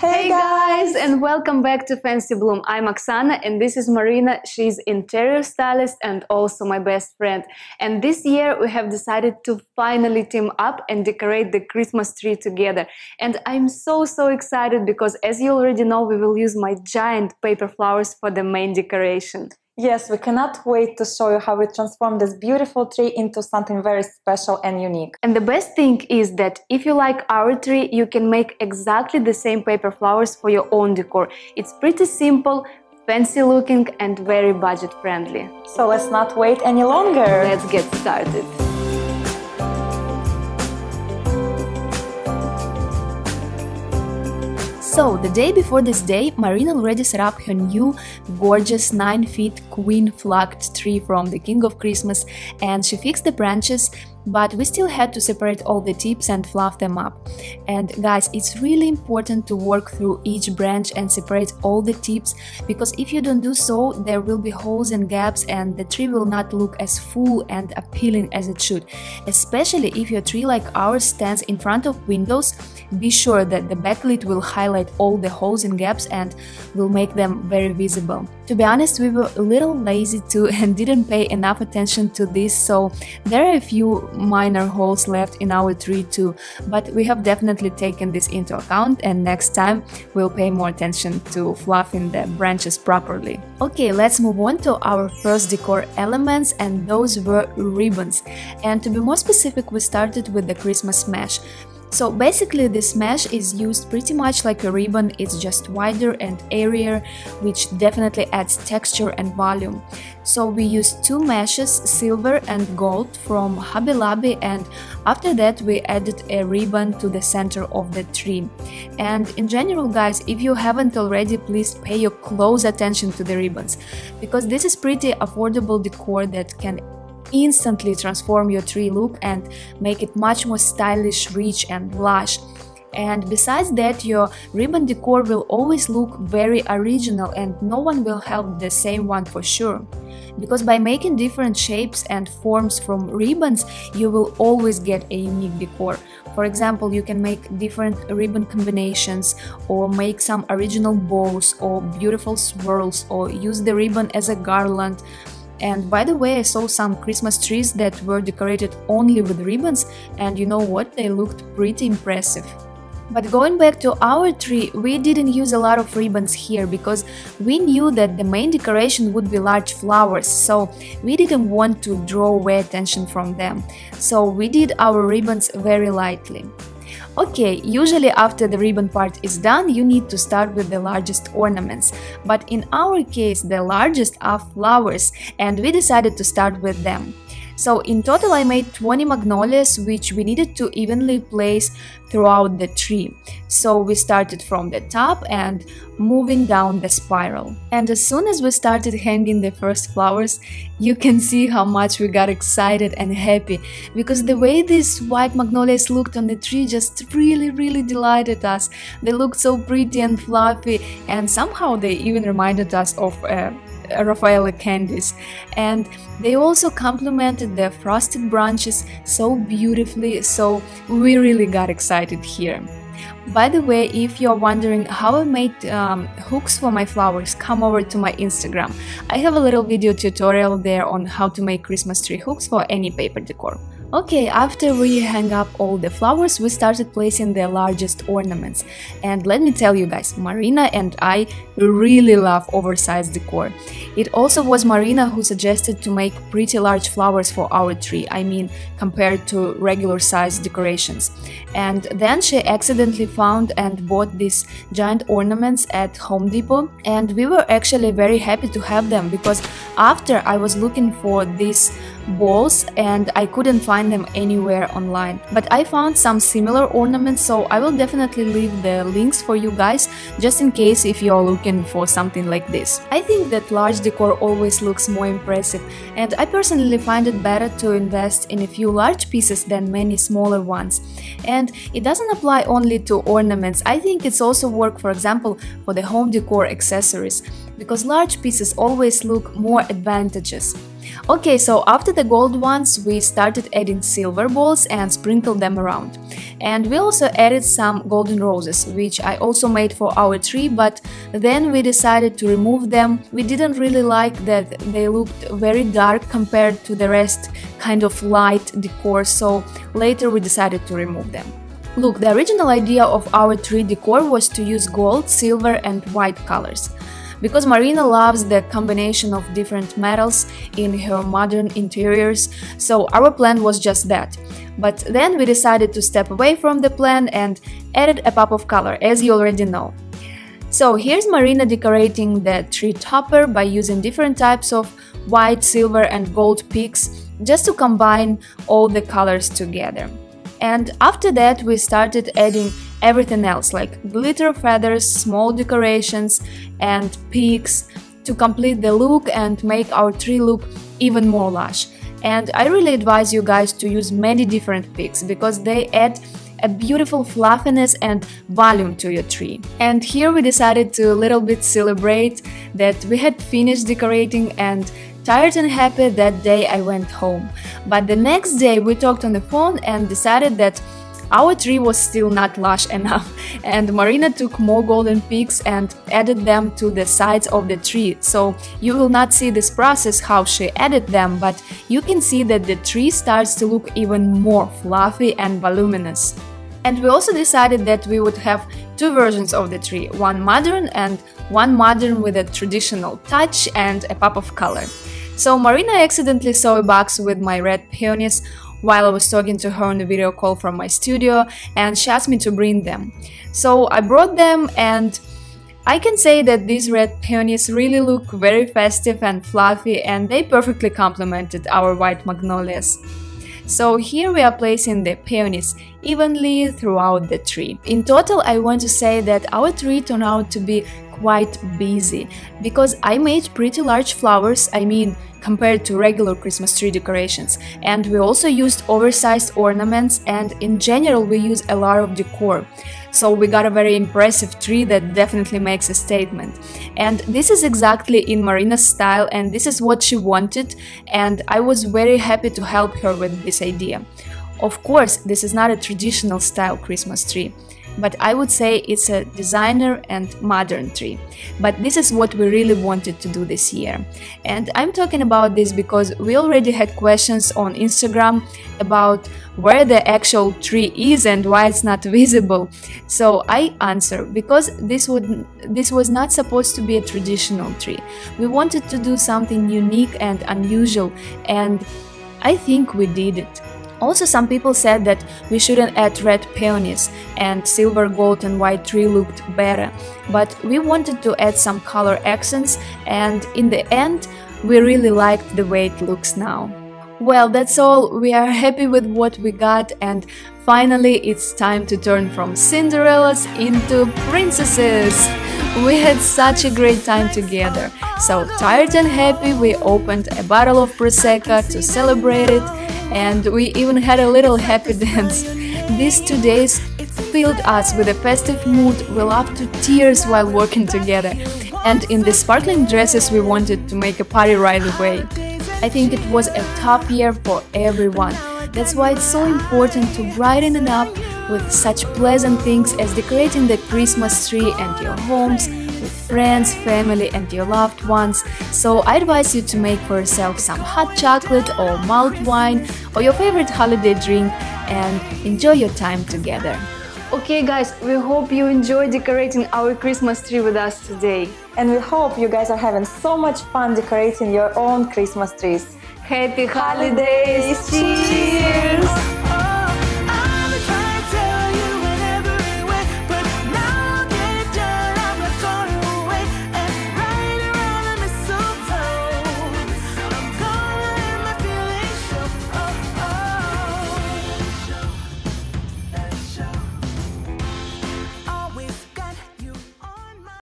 Hey guys, and welcome back to Fancy Bloom. I'm Oksana and this is Marina. She's interior stylist and also my best friend. And this year we have decided to finally team up and decorate the Christmas tree together. And I'm so excited because, as you already know, we will use my giant paper flowers for the main decoration. Yes, we cannot wait to show you how we transform this beautiful tree into something very special and unique. And the best thing is that if you like our tree, you can make exactly the same paper flowers for your own decor. It's pretty simple, fancy looking and very budget friendly. So let's not wait any longer. Let's get started. So, the day before this day, Marina already set up her new gorgeous 9-feet queen flagged tree from the King of Christmas, and she fixed the branches, but we still had to separate all the tips and fluff them up. And guys, it's really important to work through each branch and separate all the tips, because if you don't do so, there will be holes and gaps and the tree will not look as full and appealing as it should. Especially if your tree like ours stands in front of windows, be sure that the backlit will highlight all the holes and gaps and will make them very visible. To be honest, we were a little lazy too and didn't pay enough attention to this, so there are a few minor holes left in our tree too, but we have definitely taken this into account and next time we'll pay more attention to fluffing the branches properly. Okay, let's move on to our first decor elements, and those were ribbons. And to be more specific, we started with the Christmas mesh. So basically this mesh is used pretty much like a ribbon, it's just wider and airier, which definitely adds texture and volume. So we used two meshes, silver and gold, from Hobby Lobby, and after that we added a ribbon to the center of the tree. And in general, guys, if you haven't already, please pay your close attention to the ribbons, because this is pretty affordable decor that can instantly transform your tree look and make it much more stylish, rich and lush. And besides that, your ribbon decor will always look very original and no one will have the same one for sure. Because by making different shapes and forms from ribbons, you will always get a unique decor. For example, you can make different ribbon combinations or make some original bows or beautiful swirls or use the ribbon as a garland. And by the way, I saw some Christmas trees that were decorated only with ribbons, and you know what, they looked pretty impressive. But going back to our tree, we didn't use a lot of ribbons here because we knew that the main decoration would be large flowers, so we didn't want to draw away attention from them. So we did our ribbons very lightly. Okay, usually after the ribbon part is done, you need to start with the largest ornaments. But in our case, the largest are flowers, and we decided to start with them. So in total I made 20 magnolias, which we needed to evenly place throughout the tree. So we started from the top and moving down the spiral. And as soon as we started hanging the first flowers, you can see how much we got excited and happy, because the way these white magnolias looked on the tree just really delighted us. They looked so pretty and fluffy, and somehow they even reminded us of Raffaello candies, and they also complemented the frosted branches so beautifully, so we really got excited here. By the way, if you're wondering how I made hooks for my flowers, come over to my Instagram. I have a little video tutorial there on how to make Christmas tree hooks for any paper decor. Okay, after we hang up all the flowers, we started placing the largest ornaments. And let me tell you guys, Marina and I really love oversized decor. It also was Marina who suggested to make pretty large flowers for our tree, I mean, compared to regular size decorations. And then she accidentally found and bought these giant ornaments at Home Depot, and we were actually very happy to have them, because after I was looking for these balls and I couldn't find them anywhere online. But I found some similar ornaments, so I will definitely leave the links for you guys, just in case if you're looking for something like this. I think that large decor always looks more impressive, and I personally find it better to invest in a few large pieces than many smaller ones. And it doesn't apply only to ornaments, I think it's also work, for example, for the home decor accessories, because large pieces always look more advantageous. Okay, so after the gold ones, we started adding silver balls and sprinkled them around. And we also added some golden roses, which I also made for our tree, but then we decided to remove them. We didn't really like that they looked very dark compared to the rest, kind of light decor, so later we decided to remove them. Look, the original idea of our tree decor was to use gold, silver and white colors. Because Marina loves the combination of different metals in her modern interiors, so our plan was just that. But then we decided to step away from the plan and added a pop of color, as you already know. So here's Marina decorating the tree topper by using different types of white, silver and gold peaks just to combine all the colors together. And after that we started adding everything else like glitter feathers, small decorations and peaks to complete the look and make our tree look even more lush. And I really advise you guys to use many different peaks because they add a beautiful fluffiness and volume to your tree. And here we decided to a little bit celebrate that we had finished decorating, and tired and happy that day I went home. But the next day we talked on the phone and decided that our tree was still not lush enough, and Marina took more golden peaks and added them to the sides of the tree. So you will not see this process how she added them, but you can see that the tree starts to look even more fluffy and voluminous. And we also decided that we would have two versions of the tree, one modern and one modern with a traditional touch and a pop of color. So Marina accidentally saw a box with my red peonies while I was talking to her on a video call from my studio, and she asked me to bring them. So I brought them, and I can say that these red peonies really look very festive and fluffy, and they perfectly complemented our white magnolias. So here we are placing the peonies evenly throughout the tree. In total, I want to say that our tree turned out to be quite busy because I made pretty large flowers, I mean compared to regular Christmas tree decorations, and we also used oversized ornaments, and in general we use a lot of decor. So we got a very impressive tree that definitely makes a statement. And this is exactly in Marina's style, and this is what she wanted, and I was very happy to help her with this idea. Of course, this is not a traditional style Christmas tree, but I would say it's a designer and modern tree. But this is what we really wanted to do this year. And I'm talking about this because we already had questions on Instagram about where the actual tree is and why it's not visible. So I answer, because this was not supposed to be a traditional tree. We wanted to do something unique and unusual, and I think we did it. Also, some people said that we shouldn't add red peonies and silver, gold and white tree looked better, but we wanted to add some color accents, and in the end we really liked the way it looks now. Well, that's all. We are happy with what we got, and finally it's time to turn from Cinderellas into princesses. We had such a great time together. So tired and happy, we opened a bottle of Prosecco to celebrate it, and we even had a little happy dance. These 2 days filled us with a festive mood. We laughed to tears while working together, and in the sparkling dresses we wanted to make a party right away. I think it was a top year for everyone. That's why it's so important to brighten it up with such pleasant things as decorating the Christmas tree and your homes with friends, family and your loved ones. So I advise you to make for yourself some hot chocolate or mulled wine or your favorite holiday drink and enjoy your time together. Okay guys, we hope you enjoyed decorating our Christmas tree with us today. And we hope you guys are having so much fun decorating your own Christmas trees. Happy holidays! Cheers!